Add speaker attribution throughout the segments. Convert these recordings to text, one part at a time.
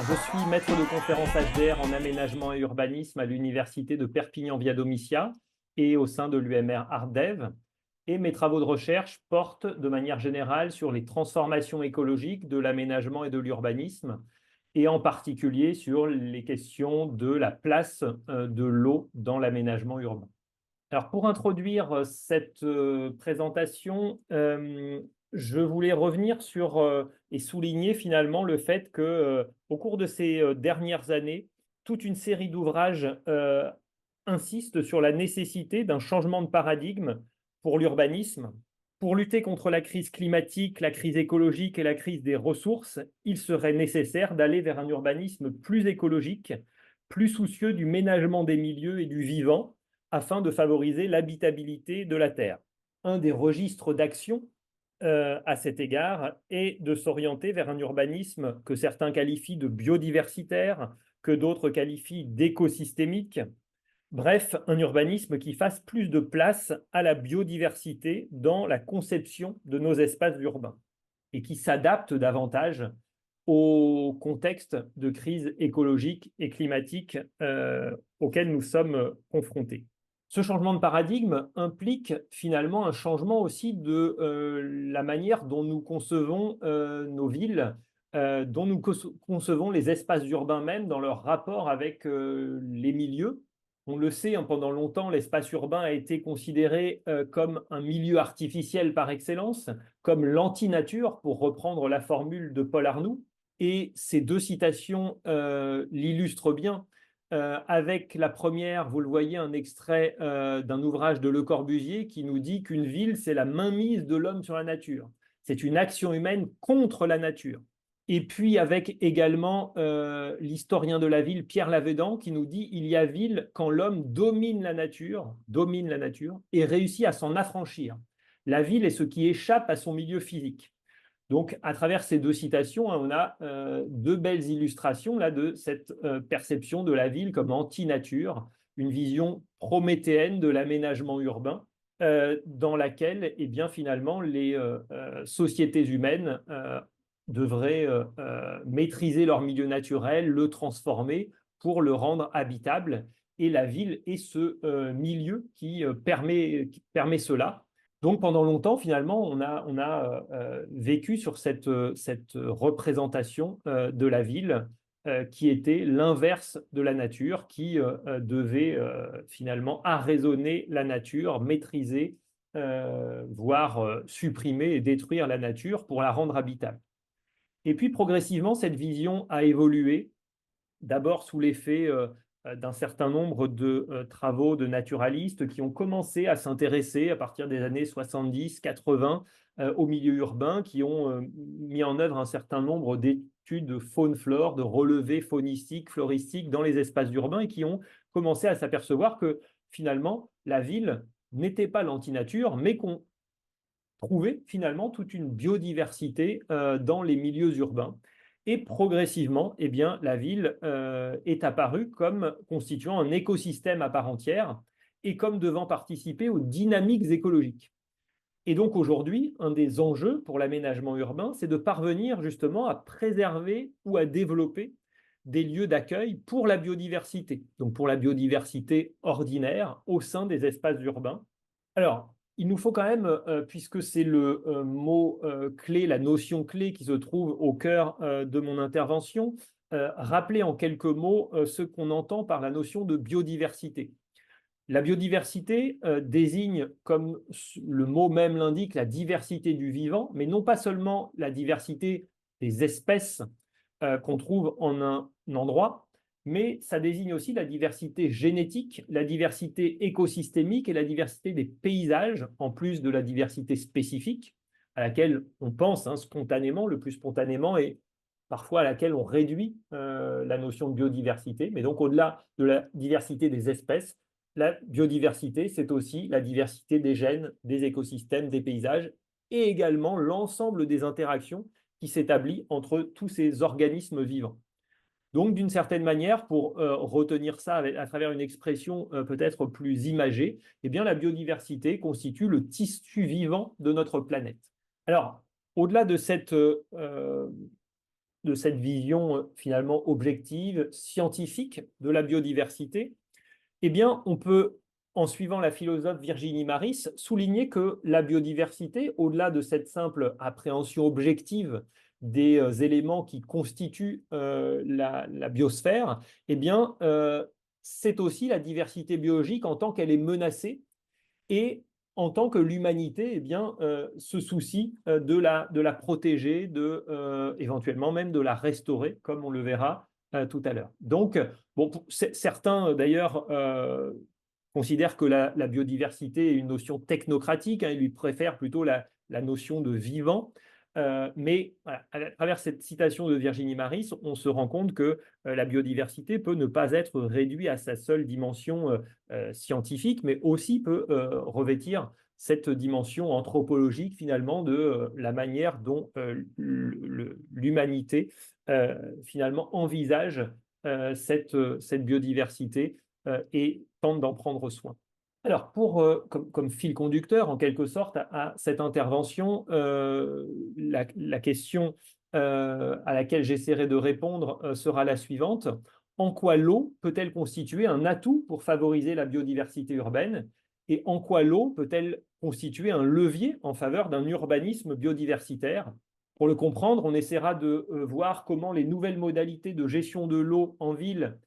Speaker 1: Je suis maître de conférence HDR en aménagement et urbanisme à l'université de Perpignan-Via-Domitia et au sein de l'UMR ArtDev. Et mes travaux de recherche portent de manière générale sur les transformations écologiques de l'aménagement et de l'urbanisme, et en particulier sur les questions de la place de l'eau dans l'aménagement urbain. Alors, pour introduire cette présentation, je voulais revenir sur et souligner finalement le fait que, au cours de ces dernières années, toute une série d'ouvrages insistent sur la nécessité d'un changement de paradigme pour l'urbanisme. Pour lutter contre la crise climatique, la crise écologique et la crise des ressources, il serait nécessaire d'aller vers un urbanisme plus écologique, plus soucieux du ménagement des milieux et du vivant, afin de favoriser l'habitabilité de la Terre. Un des registres d'action à cet égard est de s'orienter vers un urbanisme que certains qualifient de biodiversitaire, que d'autres qualifient d'écosystémique. Bref, un urbanisme qui fasse plus de place à la biodiversité dans la conception de nos espaces urbains et qui s'adapte davantage au contexte de crise écologique et climatique auquel nous sommes confrontés. Ce changement de paradigme implique finalement un changement aussi de la manière dont nous concevons nos villes, dont nous concevons les espaces urbains même dans leur rapport avec les milieux. On le sait, hein, pendant longtemps, l'espace urbain a été considéré comme un milieu artificiel par excellence, comme l'anti-nature, pour reprendre la formule de Paul Arnoux. Et ces deux citations l'illustrent bien. Avec la première, vous le voyez, un extrait d'un ouvrage de Le Corbusier qui nous dit qu'une ville, c'est la mainmise de l'homme sur la nature. C'est une action humaine contre la nature. Et puis avec également l'historien de la ville, Pierre Lavedan, qui nous dit il y a ville quand l'homme domine la nature et réussit à s'en affranchir. La ville est ce qui échappe à son milieu physique. Donc, à travers ces deux citations, hein, on a deux belles illustrations là, de cette perception de la ville comme anti-nature, une vision prométhéenne de l'aménagement urbain, dans laquelle, eh bien, finalement, les sociétés humaines devraient maîtriser leur milieu naturel, le transformer pour le rendre habitable. Et la ville est ce milieu qui permet cela. Donc, pendant longtemps, finalement, on a vécu sur cette représentation de la ville qui était l'inverse de la nature, qui devait finalement arraisonner la nature, maîtriser, voire supprimer et détruire la nature pour la rendre habitable. Et puis, progressivement, cette vision a évolué, d'abord sous l'effet d'un certain nombre de travaux de naturalistes qui ont commencé à s'intéresser à partir des années 70-80 au milieu urbain, qui ont mis en œuvre un certain nombre d'études de faune-flore, de relevés faunistiques, floristiques dans les espaces urbains et qui ont commencé à s'apercevoir que finalement, la ville n'était pas l'antinature, mais qu'on trouvait finalement toute une biodiversité dans les milieux urbains. Et progressivement, eh bien, la ville est apparue comme constituant un écosystème à part entière et comme devant participer aux dynamiques écologiques. Et donc aujourd'hui, un des enjeux pour l'aménagement urbain, c'est de parvenir justement à préserver ou à développer des lieux d'accueil pour la biodiversité, donc pour la biodiversité ordinaire au sein des espaces urbains. Alors, il nous faut quand même, puisque c'est le mot clé, la notion clé qui se trouve au cœur de mon intervention, rappeler en quelques mots ce qu'on entend par la notion de biodiversité. La biodiversité désigne, comme le mot même l'indique, la diversité du vivant, mais non pas seulement la diversité des espèces qu'on trouve en un endroit, mais ça désigne aussi la diversité génétique, la diversité écosystémique et la diversité des paysages, en plus de la diversité spécifique, à laquelle on pense spontanément, le plus spontanément, et parfois à laquelle on réduit la notion de biodiversité. Mais donc, au-delà de la diversité des espèces, la biodiversité, c'est aussi la diversité des gènes, des écosystèmes, des paysages, et également l'ensemble des interactions qui s'établit entre tous ces organismes vivants. Donc, d'une certaine manière, pour retenir ça à travers une expression peut-être plus imagée, eh bien, la biodiversité constitue le tissu vivant de notre planète. Alors, au-delà de cette de cette vision finalement objective, scientifique de la biodiversité, eh bien, on peut, en suivant la philosophe Virginie Maris, souligner que la biodiversité, au-delà de cette simple appréhension objective des éléments qui constituent la biosphère, eh bien, c'est aussi la diversité biologique en tant qu'elle est menacée et en tant que l'humanité eh bien, se soucie de la protéger, éventuellement même de la restaurer, comme on le verra tout à l'heure. Donc, bon, certains d'ailleurs considèrent que la biodiversité est une notion technocratique, hein, ils lui préfèrent plutôt la notion de vivant. Mais voilà, à travers cette citation de Virginie Maris, on se rend compte que la biodiversité peut ne pas être réduite à sa seule dimension scientifique, mais aussi peut revêtir cette dimension anthropologique finalement de la manière dont l'humanité finalement envisage cette biodiversité et tente d'en prendre soin. Alors, comme fil conducteur, en quelque sorte, à cette intervention, la question à laquelle j'essaierai de répondre sera la suivante. En quoi l'eau peut-elle constituer un atout pour favoriser la biodiversité urbaine et en quoi l'eau peut-elle constituer un levier en faveur d'un urbanisme biodiversitaire? Pour le comprendre, on essaiera de voir comment les nouvelles modalités de gestion de l'eau en ville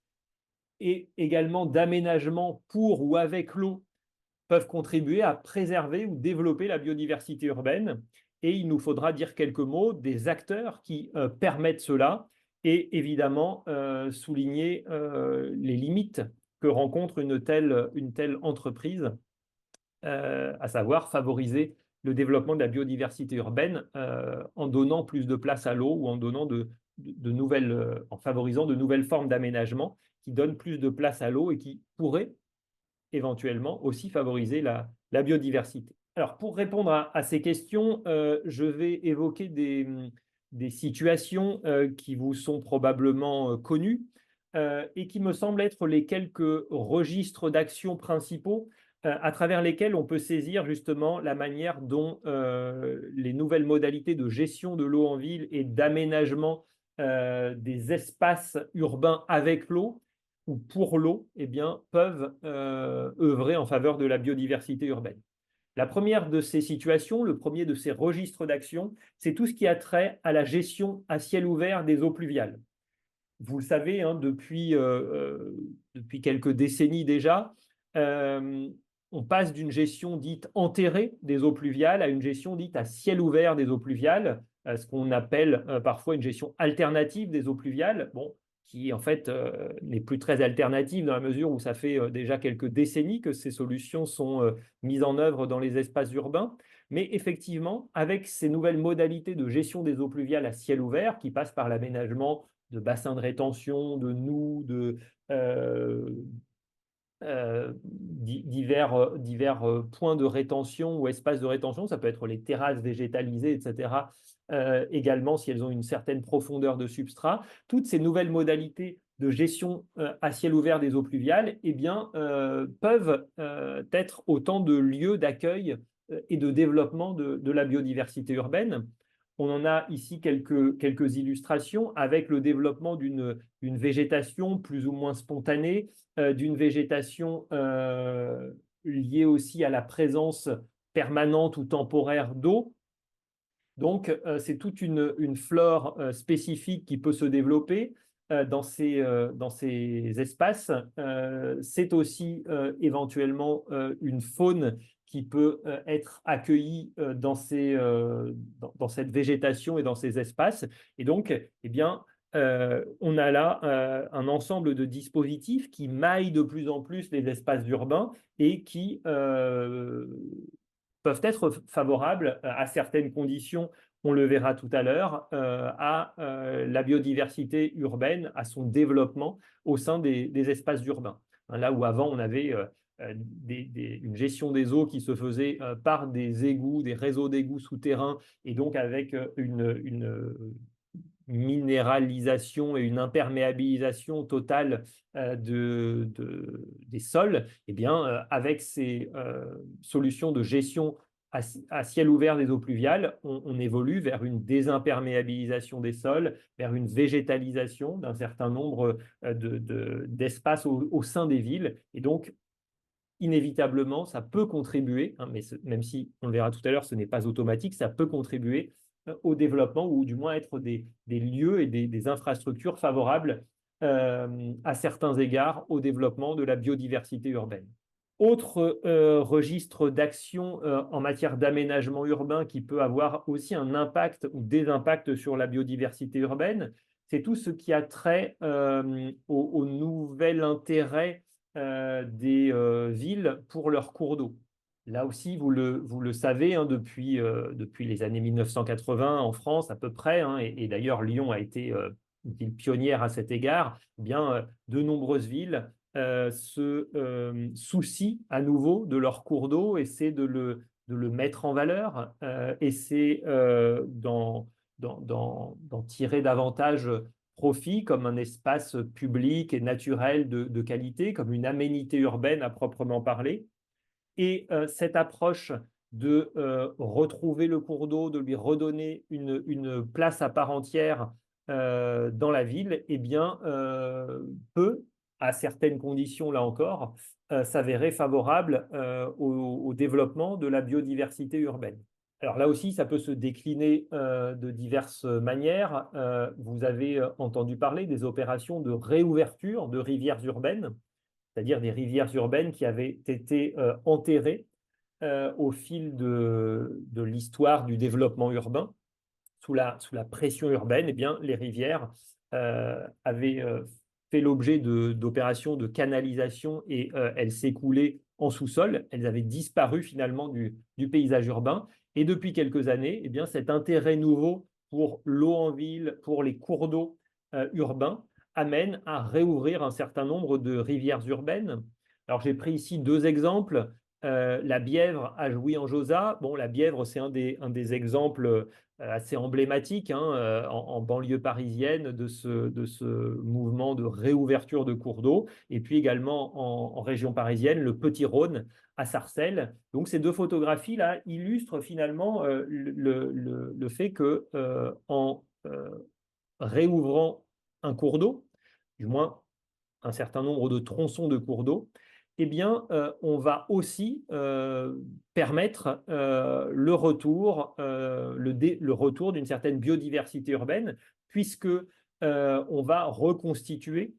Speaker 1: et également d'aménagement pour ou avec l'eau peuvent contribuer à préserver ou développer la biodiversité urbaine. Et il nous faudra dire quelques mots des acteurs qui permettent cela et évidemment souligner les limites que rencontre une telle entreprise, à savoir favoriser le développement de la biodiversité urbaine en donnant plus de place à l'eau ou en donnant en favorisant de nouvelles formes d'aménagement qui donnent plus de place à l'eau et qui pourraient éventuellement aussi favoriser la biodiversité. Alors, pour répondre à ces questions, je vais évoquer des situations qui vous sont probablement connues et qui me semblent être les quelques registres d'actions principaux à travers lesquels on peut saisir justement la manière dont les nouvelles modalités de gestion de l'eau en ville et d'aménagement des espaces urbains avec l'eau ou pour l'eau eh bien, peuvent œuvrer en faveur de la biodiversité urbaine. La première de ces situations, le premier de ces registres d'action, c'est tout ce qui a trait à la gestion à ciel ouvert des eaux pluviales. Vous le savez, hein, depuis quelques décennies déjà, on passe d'une gestion dite enterrée des eaux pluviales à une gestion dite à ciel ouvert des eaux pluviales, ce qu'on appelle parfois une gestion alternative des eaux pluviales, bon, qui en fait n'est plus très alternative dans la mesure où ça fait déjà quelques décennies que ces solutions sont mises en œuvre dans les espaces urbains. Mais effectivement, avec ces nouvelles modalités de gestion des eaux pluviales à ciel ouvert, qui passent par l'aménagement de bassins de rétention, de noues, divers points de rétention ou espaces de rétention, ça peut être les terrasses végétalisées, etc. Également, si elles ont une certaine profondeur de substrat, toutes ces nouvelles modalités de gestion à ciel ouvert des eaux pluviales eh bien, peuvent être autant de lieux d'accueil et de développement de la biodiversité urbaine. On en a ici quelques illustrations avec le développement d'une végétation plus ou moins spontanée, d'une végétation liée aussi à la présence permanente ou temporaire d'eau. Donc, c'est toute une flore spécifique qui peut se développer dans ces espaces. C'est aussi éventuellement une faune qui peut être accueillie dans cette végétation et dans ces espaces. Et donc, eh bien, on a là un ensemble de dispositifs qui maillent de plus en plus les espaces urbains et qui peuvent être favorables à certaines conditions, on le verra tout à l'heure, à la biodiversité urbaine, à son développement au sein des espaces urbains. Là où avant, on avait une gestion des eaux qui se faisait par des égouts, des réseaux d'égouts souterrains, et donc avec une minéralisation et une imperméabilisation totale des sols, eh bien, avec ces solutions de gestion à ciel ouvert des eaux pluviales, on évolue vers une désimperméabilisation des sols, vers une végétalisation d'un certain nombre d'espaces au sein des villes. Et donc, inévitablement, ça peut contribuer, hein, mais même si, on le verra tout à l'heure, ce n'est pas automatique, ça peut contribuer au développement ou du moins être des lieux et des infrastructures favorables à certains égards au développement de la biodiversité urbaine. Autre registre d'action en matière d'aménagement urbain qui peut avoir aussi un impact ou des impacts sur la biodiversité urbaine, c'est tout ce qui a trait au nouvel intérêt des villes pour leurs cours d'eau. Là aussi, vous le savez, hein, depuis les années 1980 en France à peu près, hein, et d'ailleurs Lyon a été une ville pionnière à cet égard, eh bien, de nombreuses villes se soucient à nouveau de leur cours d'eau, essaient de le mettre en valeur, essaient d'en tirer davantage profit comme un espace public et naturel de qualité, comme une aménité urbaine à proprement parler. Et cette approche de retrouver le cours d'eau, de lui redonner une place à part entière dans la ville, eh bien, peut, à certaines conditions, là encore, s'avérer favorable au développement de la biodiversité urbaine. Alors là aussi, ça peut se décliner de diverses manières. Vous avez entendu parler des opérations de réouverture de rivières urbaines, c'est-à-dire des rivières urbaines qui avaient été enterrées au fil de l'histoire du développement urbain. Sous la pression urbaine, eh bien, les rivières avaient fait l'objet d'opérations de canalisation et elles s'écoulaient en sous-sol. Elles avaient disparu finalement du paysage urbain. Et depuis quelques années, eh bien, cet intérêt nouveau pour l'eau en ville, pour les cours d'eau urbains, amène à réouvrir un certain nombre de rivières urbaines. Alors, j'ai pris ici deux exemples. La Bièvre à Jouy-en-Josas. Bon, la Bièvre, c'est un des exemples assez emblématique, hein, en banlieue parisienne de ce mouvement de réouverture de cours d'eau. Et puis également en région parisienne, le Petit Rhône à Sarcelles. Donc ces deux photographies-là illustrent finalement le fait que en réouvrant un cours d'eau, du moins un certain nombre de tronçons de cours d'eau, eh bien, on va aussi permettre le retour, le retour d'une certaine biodiversité urbaine, puisque on va reconstituer,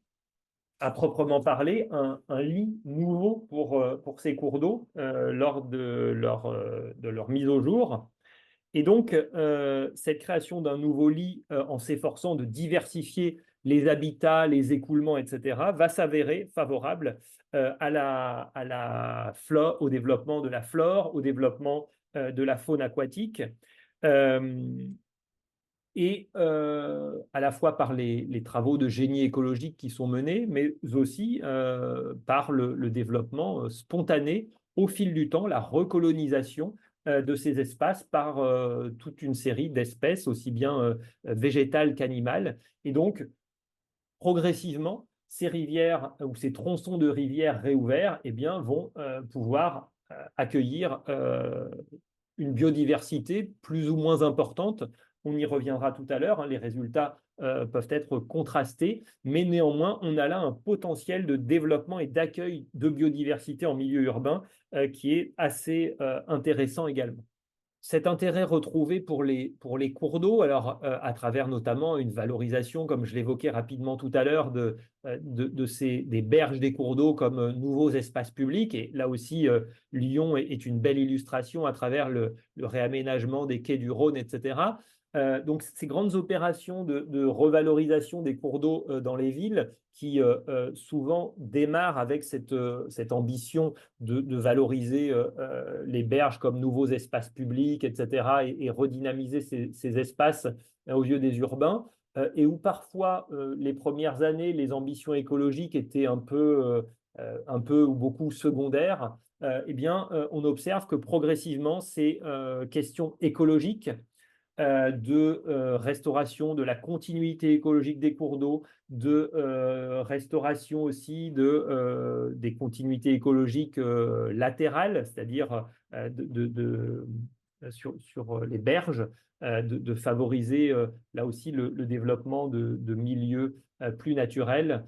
Speaker 1: à proprement parler, un lit nouveau pour ces cours d'eau lors de leur mise au jour. Et donc, cette création d'un nouveau lit en s'efforçant de diversifier les habitats, les écoulements, etc., va s'avérer favorable au développement de la flore, au développement de la faune aquatique, euh, et à la fois par les travaux de génie écologique qui sont menés, mais aussi par le développement spontané au fil du temps, la recolonisation de ces espaces par toute une série d'espèces, aussi bien végétales qu'animales. Et donc, progressivement, ces rivières ou ces tronçons de rivières réouverts eh bien, vont pouvoir accueillir une biodiversité plus ou moins importante. On y reviendra tout à l'heure, hein, les résultats peuvent être contrastés, mais néanmoins, on a là un potentiel de développement et d'accueil de biodiversité en milieu urbain qui est assez intéressant également. Cet intérêt retrouvé pour les cours d'eau, alors à travers notamment une valorisation, comme je l'évoquais rapidement tout à l'heure, des berges des cours d'eau comme nouveaux espaces publics. Et là aussi, Lyon est une belle illustration à travers le réaménagement des quais du Rhône, etc. Donc, ces grandes opérations de revalorisation des cours d'eau dans les villes qui souvent démarrent avec cette ambition de valoriser les berges comme nouveaux espaces publics, etc., et redynamiser ces espaces aux yeux des urbains, et où parfois les premières années, les ambitions écologiques étaient un peu ou beaucoup secondaires, eh bien, on observe que progressivement, ces questions écologiques de restauration de la continuité écologique des cours d'eau, de restauration aussi des continuités écologiques latérales, c'est-à-dire sur les berges, de favoriser là aussi le développement de milieux plus naturels.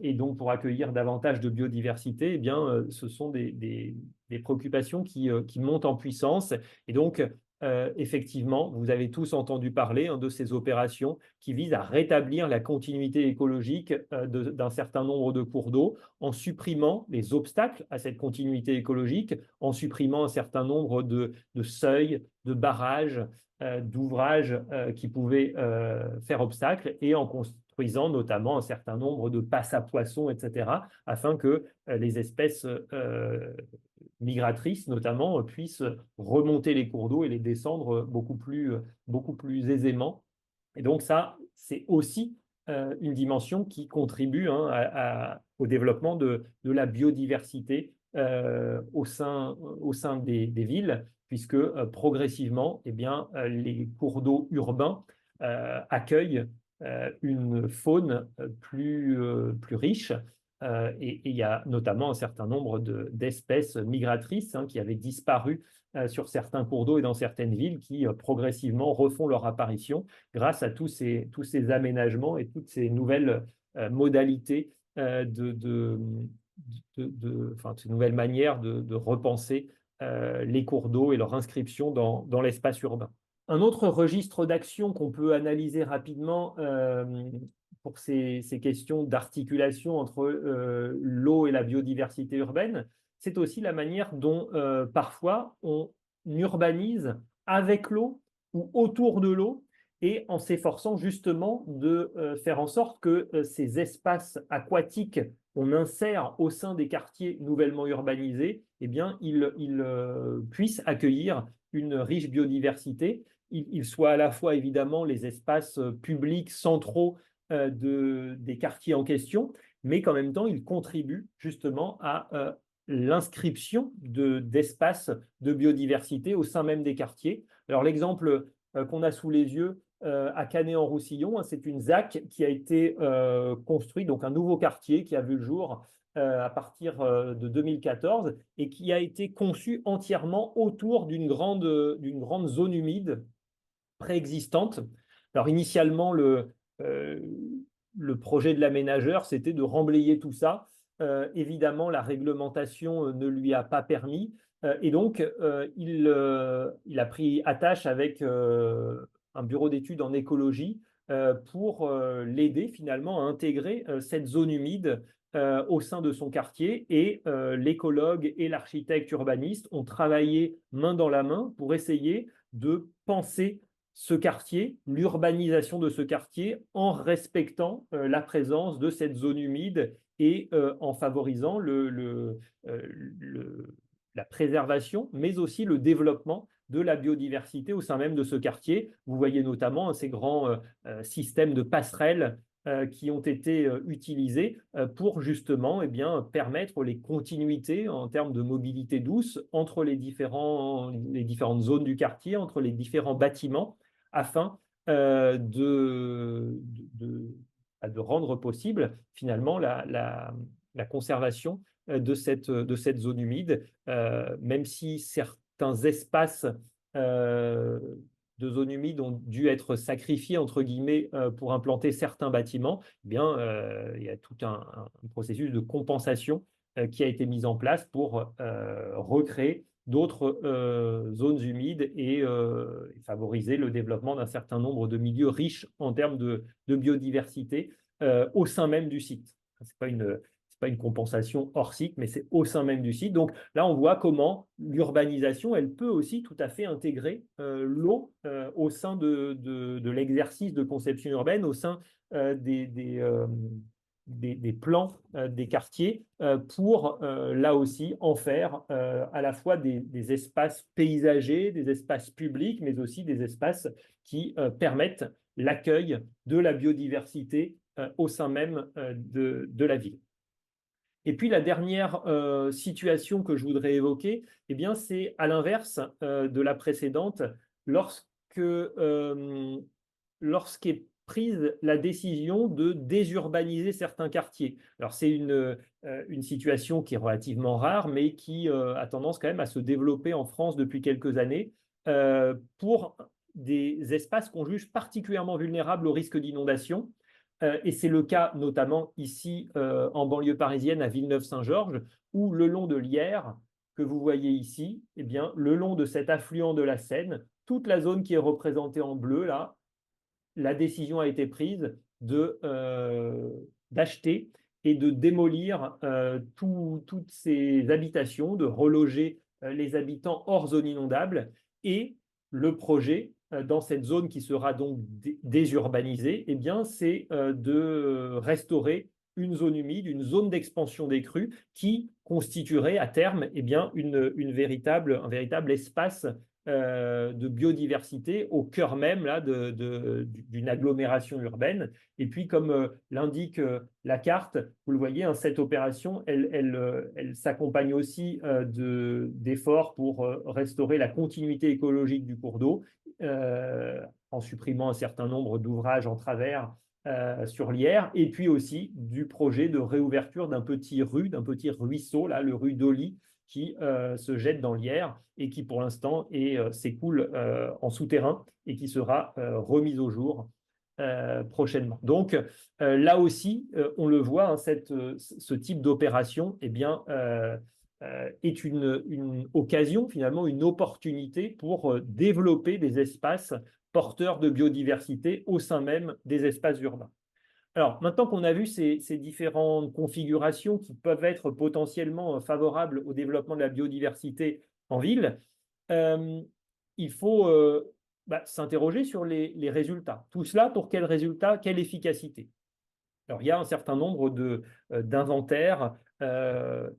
Speaker 1: Et donc, pour accueillir davantage de biodiversité, eh bien, ce sont des préoccupations qui montent en puissance. Et donc, effectivement, vous avez tous entendu parler de ces opérations qui visent à rétablir la continuité écologique d'un certain nombre de cours d'eau en supprimant les obstacles à cette continuité écologique, en supprimant un certain nombre de seuils, de barrages, d'ouvrages qui pouvaient faire obstacle et en construisant notamment un certain nombre de passes à poissons, etc., afin que les espèces migratrices, notamment, puissent remonter les cours d'eau et les descendre beaucoup plus aisément. Et donc ça, c'est aussi une dimension qui contribue au développement de la biodiversité au sein des villes, puisque progressivement, eh bien, les cours d'eau urbains accueillent une faune plus riche. Et il y a notamment un certain nombre d'espèces migratrices qui avaient disparu sur certains cours d'eau et dans certaines villes qui progressivement refont leur apparition grâce à tous ces aménagements et toutes ces nouvelles modalités enfin, ces nouvelles manières de repenser les cours d'eau et leur inscription dans l'espace urbain. Un autre registre d'action qu'on peut analyser rapidement pour ces questions d'articulation entre l'eau et la biodiversité urbaine, c'est aussi la manière dont parfois on urbanise avec l'eau ou autour de l'eau et en s'efforçant justement de faire en sorte que ces espaces aquatiques qu'on insère au sein des quartiers nouvellement urbanisés, eh bien, ils puissent accueillir une riche biodiversité. Ils soient à la fois évidemment les espaces publics centraux des quartiers en question, mais qu'en même temps, ils contribuent justement à l'inscription d'espaces de biodiversité au sein même des quartiers. Alors l'exemple qu'on a sous les yeux à Canet-en-Roussillon, c'est une ZAC qui a été construite, donc un nouveau quartier qui a vu le jour à partir de 2014 et qui a été conçu entièrement autour d'une grande zone humide préexistante. Alors initialement, euh, le projet de l'aménageur, c'était de remblayer tout ça. Évidemment, la réglementation ne lui a pas permis. Et donc, il a pris attache avec un bureau d'études en écologie pour l'aider finalement à intégrer cette zone humide au sein de son quartier. Et l'écologue et l'architecte urbaniste ont travaillé main dans la main pour essayer de penser ce quartier, l'urbanisation de ce quartier, en respectant la présence de cette zone humide et en favorisant la préservation, mais aussi le développement de la biodiversité au sein même de ce quartier. Vous voyez notamment ces grands systèmes de passerelles qui ont été utilisés pour justement permettre les continuités en termes de mobilité douce entre les différentes zones du quartier, entre les différents bâtiments, afin de rendre possible finalement la conservation de cette zone humide, même si certains espaces de zone humide ont dû être sacrifiés, entre guillemets, pour implanter certains bâtiments, eh bien, il y a tout un processus de compensation qui a été mis en place pour recréer d'autres zones humides et favoriser le développement d'un certain nombre de milieux riches en termes de biodiversité au sein même du site. Ce n'est pas une compensation hors site, mais c'est au sein même du site. Donc là, on voit comment l'urbanisation, elle peut aussi tout à fait intégrer l'eau au sein de l'exercice de conception urbaine, au sein des plans des quartiers pour là aussi en faire à la fois des espaces paysagers, des espaces publics, mais aussi des espaces qui permettent l'accueil de la biodiversité au sein même de la ville. Et puis la dernière situation que je voudrais évoquer, eh bien, c'est à l'inverse de la précédente, lorsque que lorsqu'est prise la décision de désurbaniser certains quartiers. Alors, c'est une situation qui est relativement rare, mais qui a tendance quand même à se développer en France depuis quelques années pour des espaces qu'on juge particulièrement vulnérables au risque d'inondation. Et c'est le cas notamment ici en banlieue parisienne à Villeneuve-Saint-Georges, où le long de l'Yerre, que vous voyez ici, eh bien, le long de cet affluent de la Seine, toute la zone qui est représentée en bleu, là, la décision a été prise d'acheter et de démolir toutes ces habitations, de reloger les habitants hors zone inondable. Et le projet, dans cette zone qui sera donc désurbanisée, eh bien, c'est de restaurer une zone humide, une zone d'expansion des crues qui constituerait à terme eh bien, un véritable espace de biodiversité au cœur même là, d'une agglomération urbaine. Et puis, comme l'indique la carte, vous le voyez, hein, cette opération, elle s'accompagne aussi d'efforts pour restaurer la continuité écologique du cours d'eau en supprimant un certain nombre d'ouvrages en travers sur l'Yerre, et puis aussi du projet de réouverture d'un petit ruisseau, là, le rue d'Oli, qui se jette dans l'Yerre et qui pour l'instant s'écoule en souterrain et qui sera remise au jour prochainement. Donc là aussi, on le voit, hein, ce type d'opération eh bien, est une occasion, finalement, une opportunité pour développer des espaces porteurs de biodiversité au sein même des espaces urbains. Alors, maintenant qu'on a vu ces différentes configurations qui peuvent être potentiellement favorables au développement de la biodiversité en ville, euh, il faut s'interroger sur les résultats. Tout cela pour quels résultats, quelle efficacité? Alors, il y a un certain nombre d'inventaires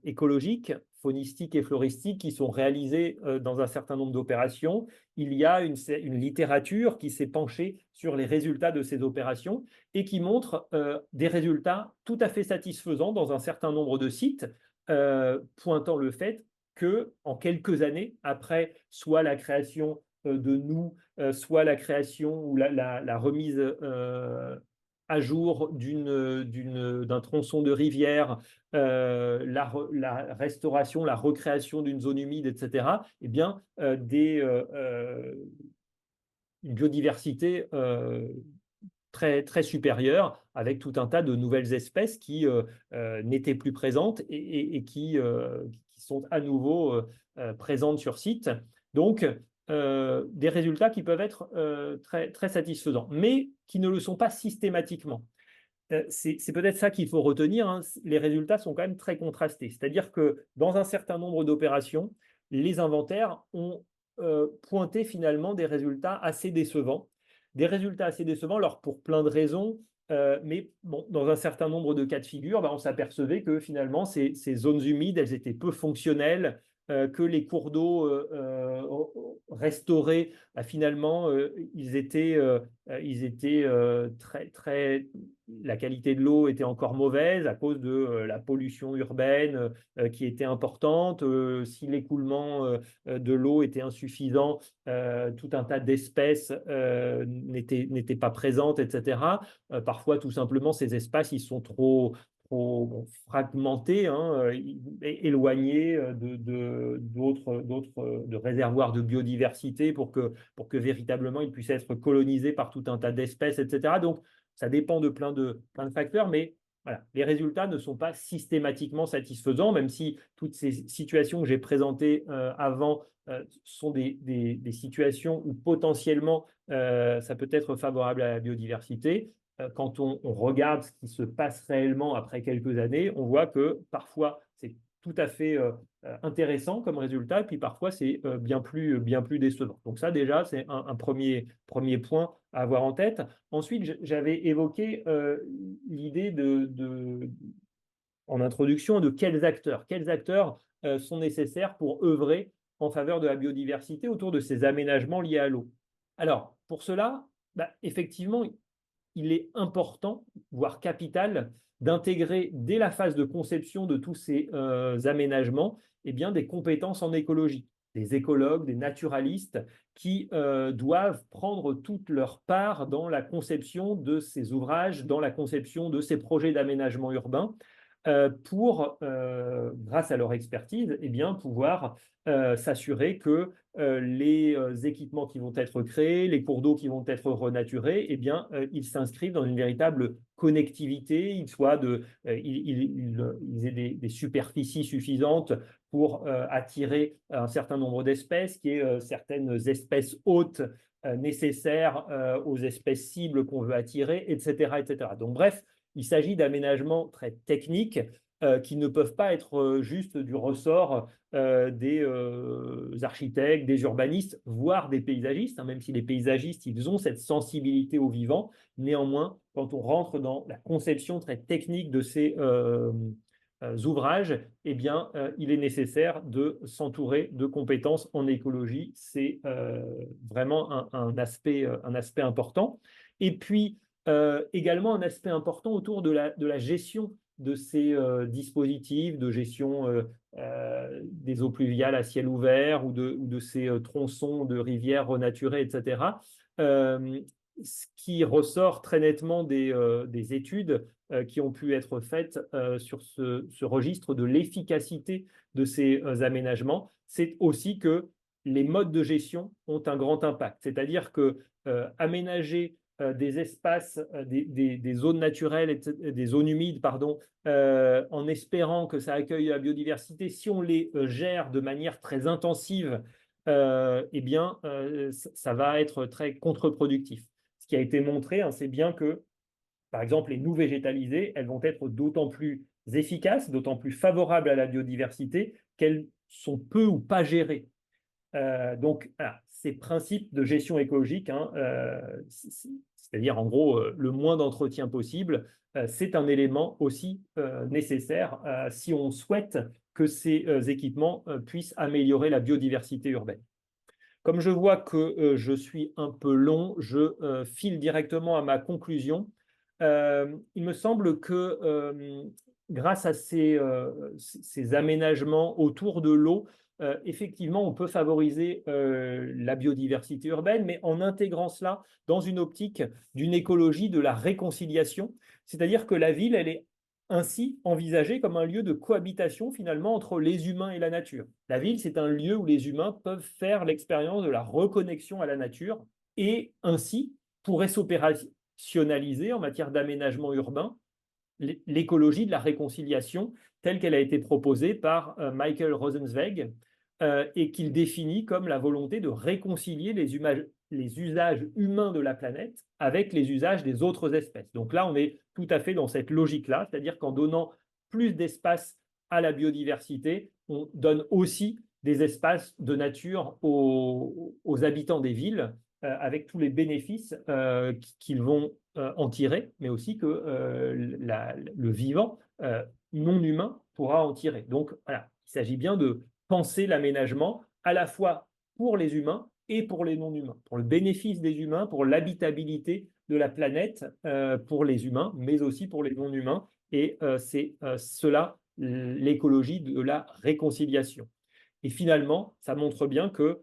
Speaker 1: écologiques, faunistiques et floristiques qui sont réalisés dans un certain nombre d'opérations. Il y a une littérature qui s'est penchée sur les résultats de ces opérations et qui montre des résultats tout à fait satisfaisants dans un certain nombre de sites, pointant le fait que en quelques années, après soit la création de nous, soit la création ou la remise à jour d'un tronçon de rivière, la restauration, la recréation d'une zone humide, etc., eh bien, une biodiversité très, très supérieure, avec tout un tas de nouvelles espèces qui n'étaient plus présentes et qui sont à nouveau présentes sur site. Donc, des résultats qui peuvent être très, très satisfaisants, mais qui ne le sont pas systématiquement. C'est peut-être ça qu'il faut retenir, hein. Les résultats sont quand même très contrastés. C'est-à-dire que dans un certain nombre d'opérations, les inventaires ont pointé finalement des résultats assez décevants. Des résultats assez décevants, alors pour plein de raisons, mais bon, dans un certain nombre de cas de figure, on s'apercevait que finalement, ces zones humides, elles étaient peu fonctionnelles, que les cours d'eau restaurés, finalement, ils étaient très, très. La qualité de l'eau était encore mauvaise à cause de la pollution urbaine qui était importante. Si l'écoulement de l'eau était insuffisant, tout un tas d'espèces n'étaient pas présentes, etc. Parfois, tout simplement, ces espaces, ils sont trop fragmentés, hein, éloignés de réservoirs de biodiversité pour que véritablement ils puissent être colonisés par tout un tas d'espèces, etc. Donc, ça dépend de plein de facteurs, mais voilà, les résultats ne sont pas systématiquement satisfaisants, même si toutes ces situations que j'ai présentées avant sont des situations où potentiellement ça peut être favorable à la biodiversité. Quand on regarde ce qui se passe réellement après quelques années, on voit que parfois c'est tout à fait intéressant comme résultat, et puis parfois c'est bien plus décevant. Donc ça déjà, c'est un premier point à avoir en tête. Ensuite, j'avais évoqué l'idée en introduction de quels acteurs sont nécessaires pour œuvrer en faveur de la biodiversité autour de ces aménagements liés à l'eau. Alors, pour cela, effectivement, il est important, voire capital, d'intégrer dès la phase de conception de tous ces aménagements des compétences en écologie. des écologues, des naturalistes qui doivent prendre toute leur part dans la conception de ces ouvrages, dans la conception de ces projets d'aménagement urbain, pour, grâce à leur expertise, eh bien, pouvoir s'assurer que les équipements qui vont être créés, les cours d'eau qui vont être renaturés, eh bien, ils s'inscrivent dans une véritable connectivité, ils aient des superficies suffisantes pour attirer un certain nombre d'espèces, qui est certaines espèces hôtes nécessaires aux espèces cibles qu'on veut attirer, etc., etc. Donc, bref, il s'agit d'aménagements très techniques qui ne peuvent pas être juste du ressort des architectes, des urbanistes, voire des paysagistes, hein, même si les paysagistes, ils ont cette sensibilité au vivant. Néanmoins, quand on rentre dans la conception très technique de ces ouvrages, eh bien, il est nécessaire de s'entourer de compétences en écologie. C'est vraiment un aspect important. Et puis, également un aspect important autour de la gestion de ces dispositifs de gestion des eaux pluviales à ciel ouvert ou de ces tronçons de rivières renaturées, etc. Ce qui ressort très nettement des études qui ont pu être faites sur ce registre de l'efficacité de ces aménagements, c'est aussi que les modes de gestion ont un grand impact. C'est-à-dire que aménager des espaces, des zones naturelles, des zones humides, pardon, en espérant que ça accueille la biodiversité, si on les gère de manière très intensive, eh bien, ça va être très contre-productif. Ce qui a été montré, hein, c'est bien que, par exemple, les noues végétalisées, elles vont être d'autant plus efficaces, d'autant plus favorables à la biodiversité qu'elles sont peu ou pas gérées. Donc, voilà, ces principes de gestion écologique, hein, c'est-à-dire en gros le moins d'entretien possible, c'est un élément aussi nécessaire si on souhaite que ces équipements puissent améliorer la biodiversité urbaine. Comme je vois que je suis un peu long, je file directement à ma conclusion. Il me semble que grâce à ces aménagements autour de l'eau, effectivement, on peut favoriser la biodiversité urbaine, mais en intégrant cela dans une optique d'une écologie de la réconciliation, c'est-à-dire que la ville, elle est ainsi envisagée comme un lieu de cohabitation finalement entre les humains et la nature. La ville, c'est un lieu où les humains peuvent faire l'expérience de la reconnexion à la nature et ainsi pourrait s'opérationnaliser en matière d'aménagement urbain l'écologie de la réconciliation telle qu'elle a été proposée par Michael Rosenzweig et qu'il définit comme la volonté de réconcilier les usages humains de la planète avec les usages des autres espèces. Donc là, on est tout à fait dans cette logique-là, c'est-à-dire qu'en donnant plus d'espace à la biodiversité, on donne aussi des espaces de nature aux habitants des villes, avec tous les bénéfices qu'ils vont en tirer, mais aussi que le vivant non humain pourra en tirer. Donc voilà, il s'agit bien de penser l'aménagement à la fois pour les humains et pour les non-humains, pour le bénéfice des humains, pour l'habitabilité de la planète pour les humains, mais aussi pour les non-humains. Et c'est cela, l'écologie de la réconciliation. Et finalement, ça montre bien que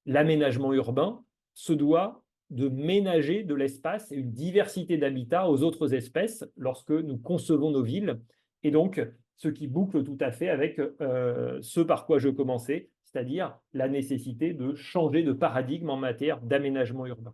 Speaker 1: l'aménagement urbain se doit de ménager de l'espace et une diversité d'habitats aux autres espèces lorsque nous concevons nos villes. Et donc, ce qui boucle tout à fait avec ce par quoi je commençais, c'est-à-dire la nécessité de changer de paradigme en matière d'aménagement urbain.